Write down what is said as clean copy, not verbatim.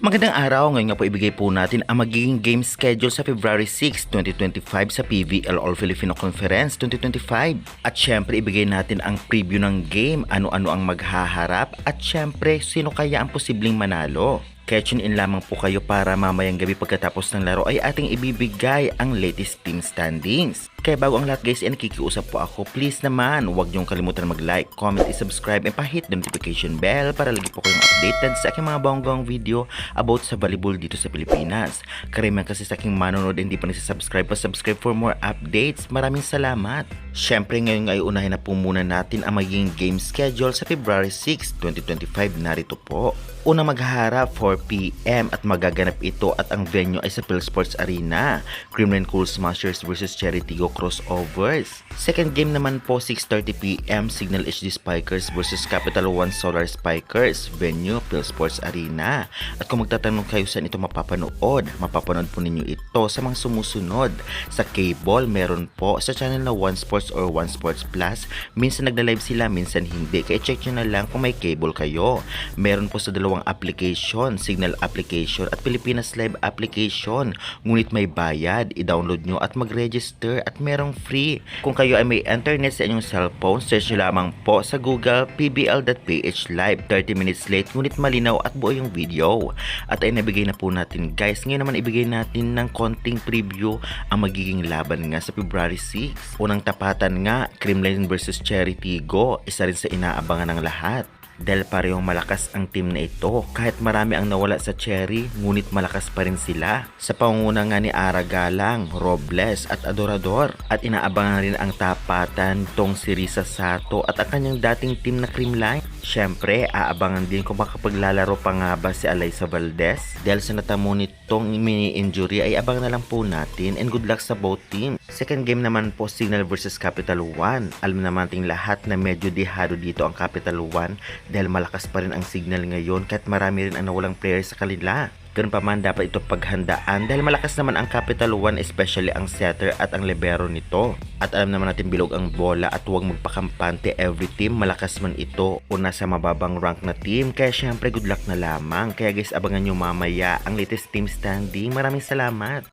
Magandang araw, ngayon nga po ibigay po natin ang magiging game schedule sa February 6, 2025 sa PVL All Filipino Conference 2025. At syempre ibigay natin ang preview ng game, ano-ano ang maghaharap at syempre sino kaya ang posibleng manalo. Kaya tune in lamang po kayo para mamayang gabi pagkatapos ng laro ay ating ibibigay ang latest team standings. Kaya bago ang lahat guys, nakikiusap po ako, please naman huwag niyong kalimutan mag-like, comment, subscribe, and pa-hit the notification bell para lagi po kayong updated sa aking mga bonggang video about sa volleyball dito sa Pilipinas. Karamihan kasi sa aking manonood hindi pa subscribe pa subscribe for more updates. Maraming salamat. Syempre ngayon ay unahin na po muna natin ang magiging game schedule sa February 6, 2025. Narito po. Unang maghaharap 4 PM at magaganap ito at ang venue ay sa PhilSports Arena. Kremlin Cool Smashers vs Cherry Tigo Crossovers. Second game naman po 6:30 PM Signal HD Spikers vs Capital One Solar Spikers. Venue PhilSports Arena. At kung magtatanong kayo saan ito mapapanood po ninyo ito sa mga sumusunod. Sa cable meron po sa channel na One Sports or One Sports Plus. Minsan nagla-live sila, minsan hindi. Kaya check nyo na lang kung may cable kayo. Meron po sa dalawang application, Signal application at Pilipinas Live application. Ngunit may bayad, i-download nyo at mag-register at merong free. Kung kayo ay may internet sa inyong cellphone, search nyo lamang po sa Google pbl.ph live. 30 minutes late ngunit malinaw at buo yung video. At ay nabigay na po natin guys. Ngayon naman ibigay natin ng konting preview ang magiging laban nga sa February 6. Unang tapatan nga, Kremlin vs Cherry Tigo, isa rin sa inaabangan ng lahat. Dahil parehong malakas ang team na ito. Kahit marami ang nawala sa Cherry, ngunit malakas pa rin sila. Sa pangunguna nga ni Ara Galang, Robles at Adorador. At inaabangan rin ang tapatan tong si Risa Sato at ang kanyang dating team na Creamline. Syempre, aabangan din kung makapaglalaro pa nga ba si Alyssa Valdez. Dahil sa natamo nitong mini-injury ay abangan na lang po natin and good luck sa both team. Second game naman po Signal vs Capital One. Alam naman nating lahat na medyo dehado dito ang Capital One dahil malakas pa rin ang Signal ngayon kahit marami rin ang nawalang player sa kanila. Ganun pa man dapat ito paghandaan dahil malakas naman ang Capital One, especially ang setter at ang libero nito. At alam naman natin bilog ang bola at huwag magpakampante, every team malakas man ito o nasa mababang rank na team. Kaya syempre good luck na lamang. Kaya guys abangan nyo mamaya ang latest team standing. Maraming salamat.